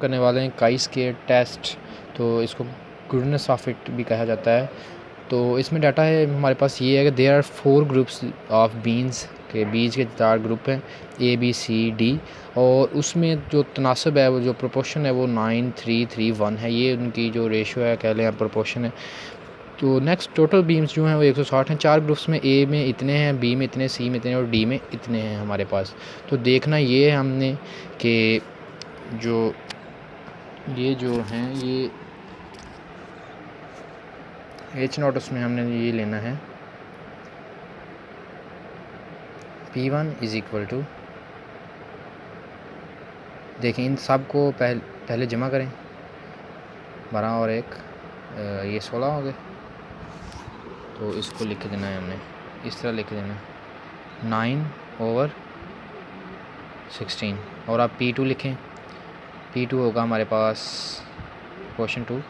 करने वाले हैं काई स्क्वायर टेस्ट, तो इसको गुडनेस ऑफ फिट भी कहा जाता है। तो इसमें डाटा है हमारे पास ये है कि there are 4 groups of beans, के बीज के 4 ग्रुप हैं A B C D, और उसमें जो तनासब है वो जो प्रोपोर्शन है वो 9 3 3 1 है। ये उनकी जो रेशियो है कह लें आप प्रोपोर्शन है। तो नेक्स्ट टोटल बीम्स जो हैं वो 160 हैं। 4 ग्रुप्स में A में इतने हैं, B में इतने, C में इतने और D में इतने हैं हमारे पास। तो देखना ये है हमने कि ये जो हैं ये H0 उसमें हमने ये लेना है P1 इज़ इक्वल टू, देखें इन सब को पहले जमा करें, 12 और 1 ये 16 हो गए। तो इसको लिख देना है हमने, इस तरह लिख देना 9/16, और आप P2 लिखें। P2 होगा हमारे पास क्वेश्चन 2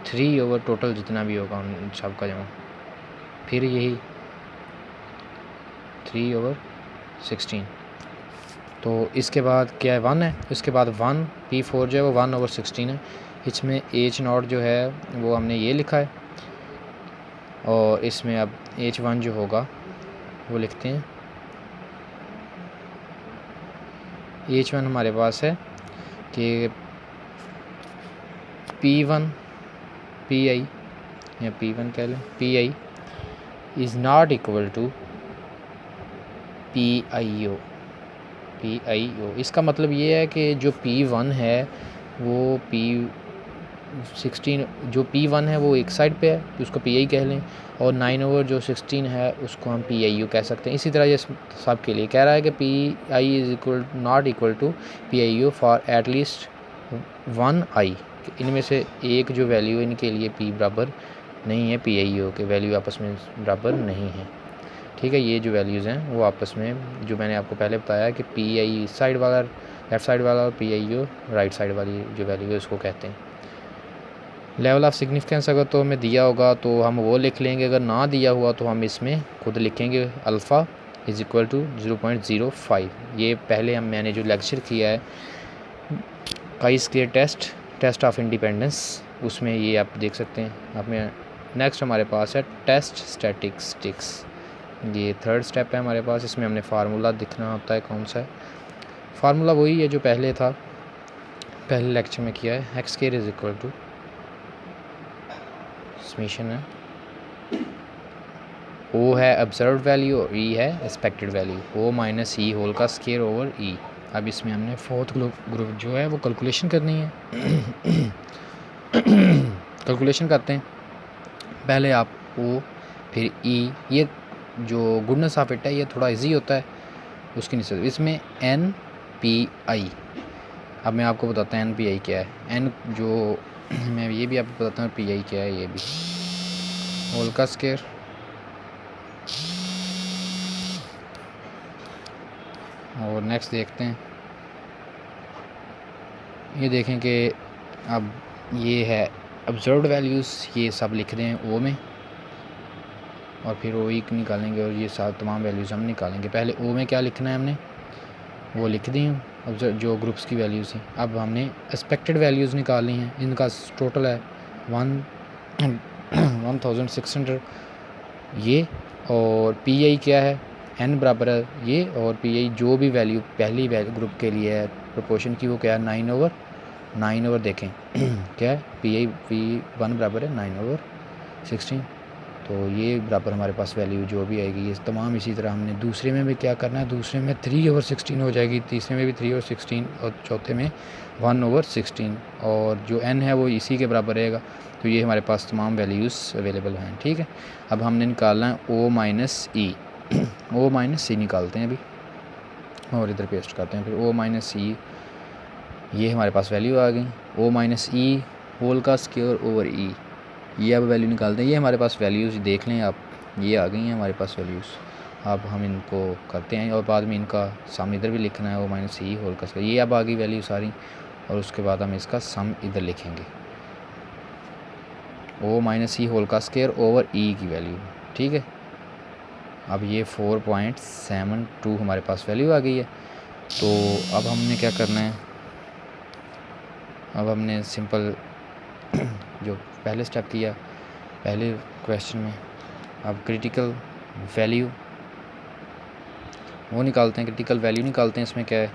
3 टोटल जितना भी होगा उन सब का जमा, फिर यही 3/16। तो इसके बाद क्या है 1 है, इसके बाद 1 P4 जो है वो 1/16 है। इसमें H0 जो है वो हमने ये लिखा है, और इसमें अब H1 जो होगा वो लिखते हैं। H1 हमारे पास है कि P1 PI या P1 कह लें, PI is not equal to PIO। इसका मतलब ये है कि जो P1 है वो P16, जो P1 है वो एक साइड पे है तो उसको PI कह लें, और 9/16 है उसको हम PIO कह सकते हैं। इसी तरह ये सब के लिए कह रहा है कि PI is equal not equal to PIO for at least 1 I, इनमें से एक जो वैल्यू इनके लिए P बराबर नहीं है PIO के, वैल्यू आपस में बराबर नहीं है। ठीक है, ये जो वैल्यूज़ हैं वो आपस में, जो मैंने आपको पहले बताया कि PI साइड वाला लेफ़्ट साइड वाला और PIO राइट साइड वाली जो वैल्यू है उसको कहते हैं। लेवल ऑफ सिग्निफिकेंस अगर तो हमें दिया होगा तो हम वो लिख लेंगे, अगर ना दिया हुआ तो हम इसमें खुद लिखेंगे अल्फ़ा इज़ इक्वल टू 0.05। ये पहले मैंने जो लेक्चर किया है chi square test of independence, उसमें ये आप देख सकते हैं। आप में नेक्स्ट हमारे पास है टेस्ट स्टैटिस्टिक्स, ये 3rd स्टेप है हमारे पास। इसमें हमने फार्मूला दिखना होता है, कौन सा है फार्मूला, वही है जो पहले था, पहले लेक्चर में किया है। X square is equal to summation है, O है ऑब्जर्व्ड वैल्यू और E है expected value, O minus E whole का स्क्वायर ओवर E। अब इसमें हमने 4th ग्रुप जो है वो कैलकुलेशन करनी है। कैलकुलेशन करते हैं, पहले आप O फिर E, ये जो गुडनेस ऑफ इट है ये थोड़ा इजी होता है उसकी निस्बत। इसमें NPI, अब मैं आपको बताता हूँ NPI क्या है। N जो मैं ये भी आपको बताता हूँ PI क्या है, ये भी होल का स्क्वायर और नेक्स्ट देखते हैं। ये देखें कि अब ये है ऑब्जर्व्ड वैल्यूज़, ये सब लिख दें O में, और फिर O निकालेंगे और ये सारे तमाम वैल्यूज़ हम निकालेंगे। पहले O में क्या लिखना है हमने वो लिख दी हूँ, ऑब्जर्व जो ग्रुप्स की वैल्यूज़ हैं। अब हमने एक्सपेक्टेड वैल्यूज़ निकालनी हैं, इनका टोटल है 1600 ये, और PI क्या है N बराबर है ये, और PI जो भी वैल्यू पहली ग्रुप के लिए है प्रोपोर्शन की वो क्या है 9/9 देखें क्या है P1 बराबर है 9/16। तो ये बराबर हमारे पास वैल्यू जो भी आएगी ये तमाम इसी तरह हमने दूसरे में भी क्या करना है, दूसरे में 3/16 हो जाएगी, तीसरे में भी 3/16 और चौथे में 1/16, और जो n है वो इसी के बराबर रहेगा। तो ये हमारे पास तमाम वैल्यूज़ अवेलेबल हैं। ठीक है, अब हमने निकालना है O minus E, O minus C निकालते हैं अभी और इधर पेस्ट करते हैं। फिर O माइनस E, ये हमारे पास वैल्यू आ गई। O माइनस E होल का स्क्वायर ओवर E, ये अब वैल्यू निकालते हैं। ये हमारे पास वैल्यूज़ देख लें आप, ये आ गई हैं हमारे पास वैल्यूज़। अब हम इनको करते हैं और बाद में इनका सम इधर भी लिखना है, O माइनस E होल का स्क्वायर, ये अब आ गई वैल्यू सारी, और उसके बाद हम इसका सम इधर लिखेंगे O माइनस E होल का स्क्वायर ओवर E की वैल्यू। ठीक है, अब ये 4.72 हमारे पास वैल्यू आ गई है। तो अब हमने क्या करना है, अब हमने सिंपल जो पहले स्टेप किया पहले क्वेश्चन में, अब क्रिटिकल वैल्यू वो निकालते हैं, क्रिटिकल वैल्यू निकालते हैं। इसमें क्या है,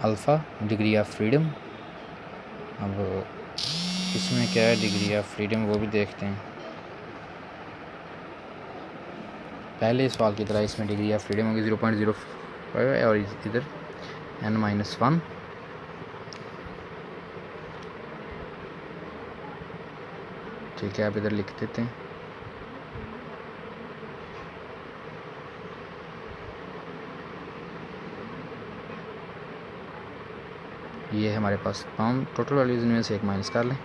अल्फ़ा डिग्री ऑफ फ्रीडम। अब इसमें क्या है डिग्री ऑफ फ्रीडम, वो भी देखते हैं। पहले सवाल की तरह इसमें डिग्री ऑफ फ्रीडम होगी 0.05 और इधर n-1। ठीक है, आप इधर लिख देते हैं। ये है हमारे पास तमाम टोटल वैल्यूज़, इनमें से एक माइनस कर लें।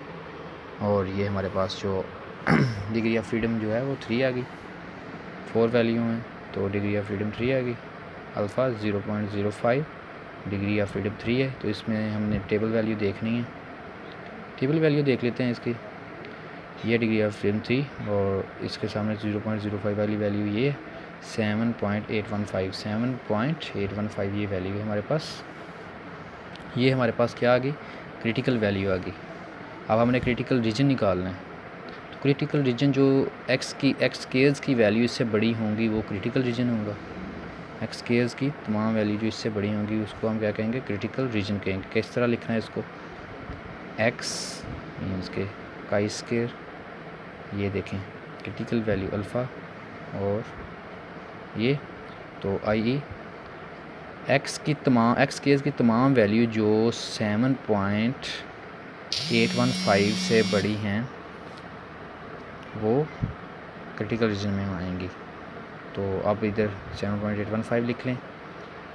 और ये हमारे पास जो डिग्री ऑफ फ्रीडम जो है वो 3 आ गई। 4 वैल्यू हैं तो डिग्री ऑफ फ्रीडम 3 आ गई। अल्फ़ा 0.05, डिग्री ऑफ फ्रीडम 3 है। तो इसमें हमने टेबल वैल्यू देखनी है। टेबल वैल्यू देख लेते हैं इसकी। ये डिग्री ऑफ फ्रीडम 3 और इसके सामने 0.05 वाली वैल्यू ये 7.815 ये वैल्यू है हमारे पास। ये हमारे पास क्या आ गई, क्रिटिकल वैल्यू आ गई। अब हमने क्रिटिकल रीजन निकालना है। तो क्रिटिकल रीजन जो एक्स केयर्स की वैल्यू इससे बड़ी होंगी वो क्रिटिकल रीजन होगा। एक्स केयर्स की तमाम वैल्यू जो इससे बड़ी होंगी उसको हम क्या कहेंगे, क्रिटिकल रीजन कहेंगे। किस तरह लिखना है इसको, एक्स मीन्स के काई स्केयर, ये देखें क्रिटिकल वैल्यू अल्फ़ा और ये तो आई एक्स केयर्स की तमाम वैल्यू जो 7.815 से बड़ी हैं वो क्रिटिकल रीजन में आएंगी। तो अब इधर 7.815 लिख लें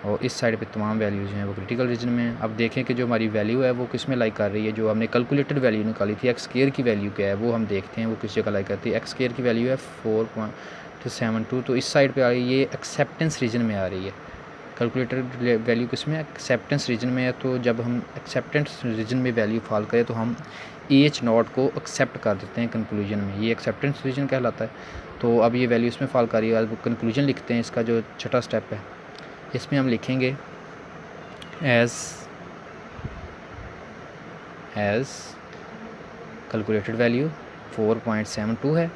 और इस साइड पे तमाम वैल्यूज़ हैं वो क्रिटिकल रीजन में हैं। अब देखें कि जो हमारी वैल्यू है वो किस में लाइक कर रही है। जो हमने कैलकुलेटेड वैल्यू निकाली थी एक्स केयर की वैल्यू क्या है वो हम देखते हैं वो किस जगह लाइक करती है। एक्स केयर की वैल्यू है 4.72, तो इस साइड पे आ रही है, ये एक्सेप्टेंस रीजन में आ रही है। कैलकुलेटेड वैल्यू किस में, एक्सेप्टेंस रीजन में है। तो जब हम एक्सेप्टेंस रीजन में वैल्यू फॉल करें तो हम H0 को एक्सेप्ट कर देते हैं कंक्लूजन में, ये एक्सेप्टेंस रीजन कहलाता है। तो अब ये वैल्यू इसमें फॉल कर रही है। अब कंक्लूजन लिखते हैं, इसका जो छठा स्टेप है इसमें हम लिखेंगे एज कैलकुलेटेड वैल्यू 4.72 है,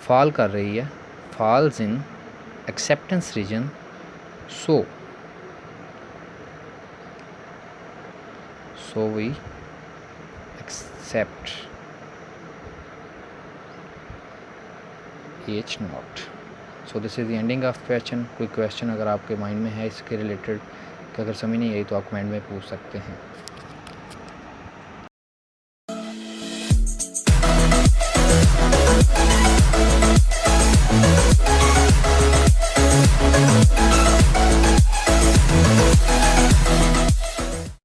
फॉल कर रही है, falls in acceptance region, so we accept H0। so this is the ending of question। कोई क्वेश्चन अगर आपके माइंड में है इसके रिलेटेड कि अगर समझ नहीं आई तो आप कमेंट में पूछ सकते हैं।